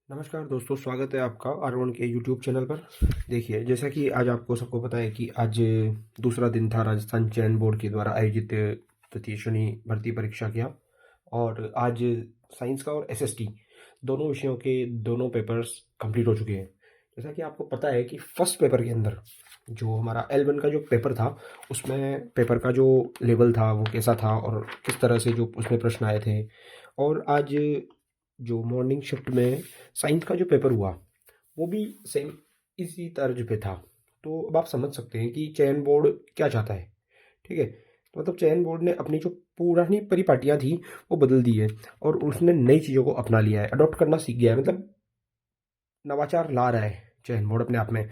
नमस्कार दोस्तों, स्वागत है आपका R1 के यूट्यूब चैनल पर। देखिए, जैसा कि आज आपको सबको पता है कि आज दूसरा दिन था राजस्थान चयन बोर्ड के द्वारा आयोजित तृतीय श्रेणी भर्ती परीक्षा का। और आज साइंस का और एसएसटी दोनों विषयों के दोनों पेपर्स कंप्लीट हो चुके हैं। जैसा कि आपको पता है कि फर्स्ट पेपर के अंदर जो हमारा L1 का जो पेपर था, उसमें पेपर का जो लेवल था वो कैसा था और किस तरह से जो उसमें प्रश्न आए थे। और आज जो मॉर्निंग शिफ्ट में साइंस का जो पेपर हुआ वो भी सेम इसी तर्ज पे था। तो अब आप समझ सकते हैं कि चयन बोर्ड क्या चाहता है। ठीक है, तो मतलब चयन बोर्ड ने अपनी जो पुरानी परिपाटियाँ थी वो बदल दी है और उसने नई चीज़ों को अपना लिया है, अडॉप्ट करना सीख गया है। मतलब नवाचार ला रहा है चयन बोर्ड अपने आप में।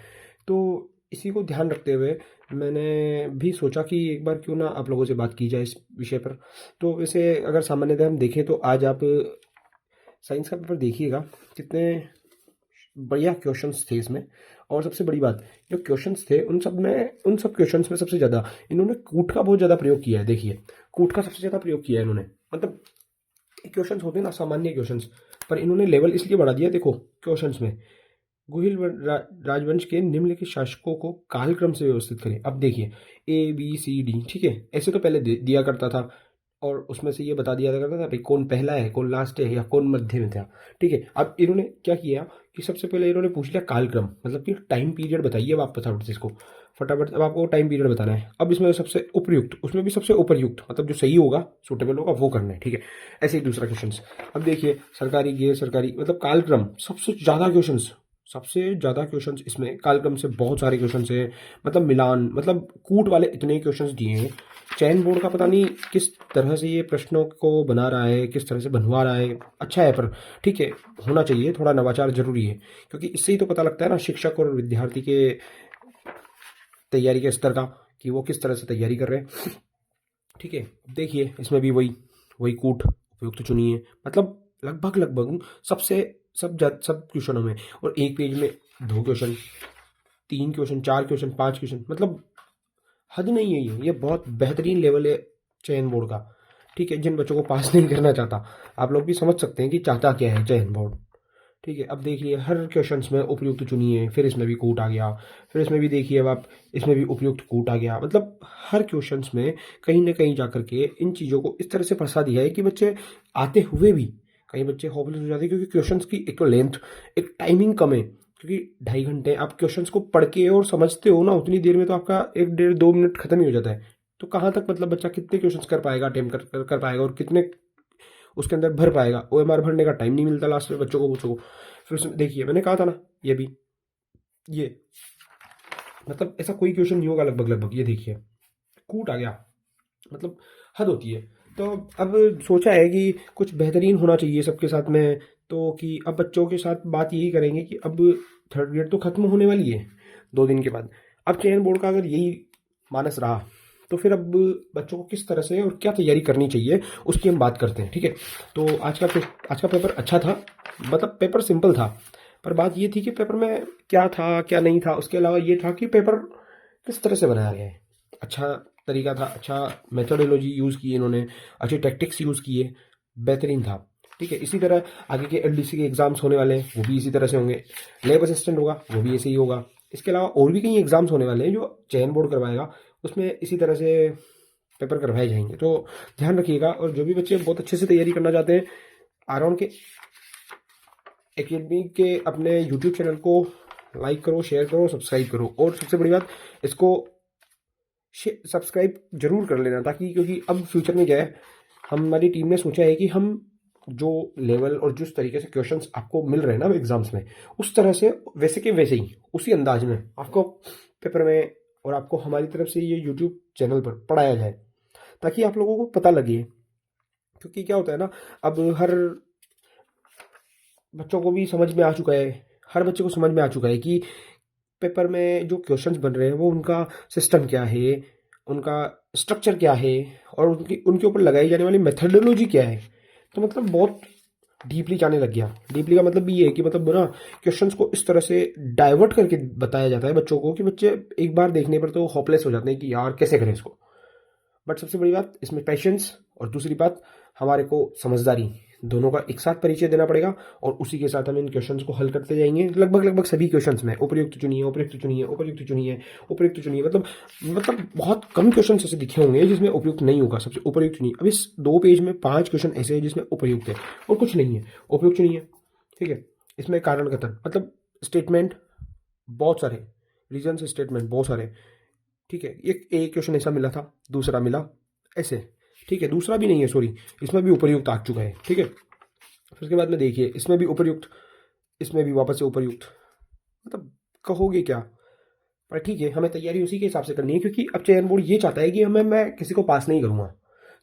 तो इसी को ध्यान रखते हुए मैंने भी सोचा कि एक बार क्यों ना आप लोगों से बात की जाए इस विषय पर। तो वैसे अगर सामान्यतः हम देखें तो आज आप साइंस का पेपर देखिएगा, कितने बढ़िया क्वेश्चंस थे इसमें। और सबसे बड़ी बात, जो क्वेश्चंस थे उन सब क्वेश्चंस में सबसे ज़्यादा इन्होंने कूट का बहुत ज़्यादा प्रयोग किया है। देखिए, कूट का सबसे ज़्यादा प्रयोग किया है इन्होंने। मतलब क्वेश्चंस होते हैं ना सामान्य क्वेश्चंस, पर इन्होंने लेवल इसलिए बढ़ा दिया। देखो क्वेश्चंस में गुहिल राजवंश के निम्नलिखित शासकों को कालक्रम से व्यवस्थित करें। अब देखिए ABCD, ठीक है, ऐसे तो पहले दिया करता था और उसमें से ये बता दिया करता था भाई कौन पहला है, कौन लास्ट है या कौन मध्य में था। ठीक है, अब इन्होंने क्या किया कि सबसे पहले इन्होंने पूछ लिया कालक्रम, मतलब कि टाइम पीरियड बताइए। अब आप फटाफट से इसको फटाफट अब आपको टाइम पीरियड बताना है। अब इसमें सबसे उपयुक्त, उसमें भी सबसे उपयुक्त, मतलब जो सही होगा, सूटेबल होगा, वो करना है। ठीक है, ऐसे ही दूसरा क्वेश्चन। अब देखिए सरकारी गैर सरकारी, मतलब कालक्रम, सबसे ज़्यादा क्वेश्चंस इसमें कालक्रम से बहुत सारे क्वेश्चंस है। मतलब मिलान, मतलब कूट वाले इतने क्वेश्चंस दिए हैं। चयन बोर्ड का पता नहीं किस तरह से ये प्रश्नों को बना रहा है, किस तरह से बनवा रहा है। अच्छा है, पर ठीक है, होना चाहिए, थोड़ा नवाचार जरूरी है, क्योंकि इससे ही तो पता लगता है ना शिक्षक और विद्यार्थी के तैयारी के स्तर का, कि वो किस तरह से तैयारी कर रहे हैं। ठीक है, देखिए इसमें भी वही वही कूट उपयुक्त चुनिए, मतलब लगभग लगभग सबसे सब क्वेश्चनों में। और एक पेज में 2 क्वेश्चन, 3 क्वेश्चन, 4 क्वेश्चन, 5 क्वेश्चन, मतलब हद नहीं है ये बहुत बेहतरीन लेवल है चयन बोर्ड का। ठीक है, जिन बच्चों को पास नहीं करना चाहता, आप लोग भी समझ सकते हैं कि चाहता क्या है चयन बोर्ड। ठीक है, अब देखिए हर क्वेश्चंस में उपयुक्त चुनिए, फिर इसमें भी कूट आ गया, फिर इसमें भी देखिए अब आप, इसमें भी उपयुक्त कूट आ गया। मतलब हर क्वेश्चंस में कहीं ना कहीं जाकर के इन चीज़ों को इस तरह से फंसा दिया है कि बच्चे आते हुए भी कई बच्चे होपलेस हो जाते हैं, क्योंकि क्वेश्चंस की एक तो लेंथ, एक टाइमिंग कम है। क्योंकि 2.5 घंटे आप क्वेश्चंस को पढ़ के और समझते हो ना, उतनी देर में तो आपका 1 डेढ़ 2 मिनट खत्म ही हो जाता है। तो कहाँ तक मतलब बच्चा कितने क्वेश्चंस कर पाएगा, अटेम्प्ट कर पाएगा, और कितने उसके अंदर भर पाएगा। OMR भरने का टाइम नहीं मिलता लास्ट में बच्चों को, बच्चों को। फिर उसमें देखिए मैंने कहा था ना, ये भी ये मतलब ऐसा कोई क्वेश्चन नहीं होगा लगभग लगभग। ये देखिए कूट आ गया, मतलब हद होती है। तो अब सोचा है कि कुछ बेहतरीन होना चाहिए सबके साथ में। तो कि अब बच्चों के साथ बात यही करेंगे कि अब थर्ड ग्रेड तो खत्म होने वाली है 2 दिन के बाद। अब चयन बोर्ड का अगर यही मानस रहा तो फिर अब बच्चों को किस तरह से और क्या तैयारी करनी चाहिए उसकी हम बात करते हैं। ठीक है, तो आज का पेपर अच्छा था, मतलब पेपर सिंपल था। पर बात ये थी कि पेपर में क्या था क्या नहीं था। उसके अलावा ये था कि पेपर किस तरह से बनाया गया है। अच्छा तरीका था, अच्छा मेथोडोलॉजी यूज़ की इन्होंने, अच्छे टैक्टिक्स यूज़ किए, बेहतरीन था। ठीक है, इसी तरह आगे के LDC के एग्ज़ाम्स होने वाले हैं, वो भी इसी तरह से होंगे। लैब असिस्टेंट होगा, वो भी ऐसे ही होगा। इसके अलावा और भी कई एग्ज़ाम्स होने वाले हैं जो चयन बोर्ड करवाएगा, उसमें इसी तरह से पेपर करवाए जाएंगे। तो ध्यान रखिएगा। और जो भी बच्चे बहुत अच्छे से तैयारी करना चाहते हैं, आराउंड के एकेडमी के अपने यूट्यूब चैनल को लाइक करो, शेयर करो, सब्सक्राइब करो। और सबसे बड़ी बात, इसको सब्सक्राइब जरूर कर लेना, ताकि क्योंकि अब फ्यूचर में क्या है, हमारी टीम ने सोचा है कि हम जो लेवल और जिस तरीके से क्वेश्चंस आपको मिल रहे हैं ना एग्जाम्स में, उस तरह से वैसे के वैसे ही उसी अंदाज में आपको पेपर में और आपको हमारी तरफ से ये यूट्यूब चैनल पर पढ़ाया जाए, ताकि आप लोगों को पता लगे। क्योंकि क्या होता है ना, अब हर बच्चों को भी समझ में आ चुका है, हर बच्चे को समझ में आ चुका है कि पेपर में जो क्वेश्चंस बन रहे हैं वो उनका सिस्टम क्या है, उनका स्ट्रक्चर क्या है, और उनकी उनके ऊपर लगाई जाने वाली मेथडोलॉजी क्या है। तो मतलब बहुत डीपली जाने लग गया। डीपली का मतलब ये है कि मतलब ना क्वेश्चंस को इस तरह से डाइवर्ट करके बताया जाता है बच्चों को कि बच्चे एक बार देखने पर तो होपलेस हो जाते हैं कि यार कैसे करें इसको। बट सबसे बड़ी बात इसमें पेशेंस, और दूसरी बात हमारे को समझदारी दोनों का एक साथ परिचय देना पड़ेगा और उसी के साथ हम इन क्वेश्चंस को हल करते जाएंगे। लगभग सभी क्वेश्चंस में उपर्युक्त चुनिए, उपयुक्त चुनिए, उपयुक्त चुनिए, उपयुक्त चुनिए, मतलब बहुत कम क्वेश्चन ऐसे दिखे होंगे जिसमें उपयुक्त नहीं होगा। सबसे उपयुक्त चुनिए। अब इस 2 पेज में 5 क्वेश्चन ऐसे हैं जिसमें उपयुक्त है और कुछ नहीं है। उपयुक्त चुनिए, ठीक है। इसमें कारण कथन मतलब स्टेटमेंट बहुत सारे, रीजन से स्टेटमेंट बहुत सारे, ठीक है। एक क्वेश्चन ऐसा मिला था, दूसरा मिला ऐसे, ठीक है। दूसरा भी नहीं है, सॉरी, इसमें भी उपर्युक्त आ चुका है, ठीक है। फिर उसके बाद में देखिए इसमें भी उपर्युक्त, इसमें भी वापस से उपर्युक्त, मतलब कहोगे क्या। पर ठीक है, हमें तैयारी उसी के हिसाब से करनी है क्योंकि अब चयन बोर्ड ये चाहता है कि मैं किसी को पास नहीं करूँगा।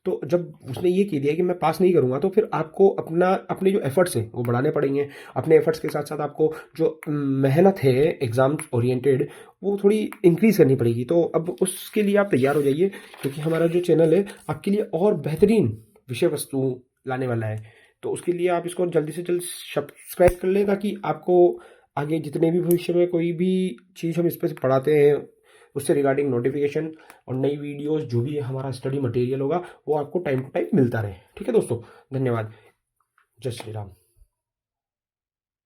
तो जब उसने ये कह दिया कि मैं पास नहीं करूँगा तो फिर आपको अपने जो एफर्ट्स हैं वो बढ़ाने पड़ेंगे। अपने एफर्ट्स के साथ साथ आपको जो मेहनत है एग्ज़ाम ओरिएंटेड वो थोड़ी इंक्रीज़ करनी पड़ेगी। तो अब उसके लिए आप तैयार हो जाइए क्योंकि हमारा जो चैनल है आपके लिए और बेहतरीन विषय वस्तु लाने वाला है। तो उसके लिए आप इसको जल्दी से जल्द सब्सक्राइब कर लें ताकि आपको आगे जितने भी भविष्य में कोई भी चीज़ हम इस पर पढ़ाते हैं उससे रिगार्डिंग नोटिफिकेशन और नई वीडियोस जो भी हमारा स्टडी मटेरियल होगा वो आपको टाइम टू टाइम मिलता रहे। ठीक है दोस्तों, धन्यवाद। जय श्री राम।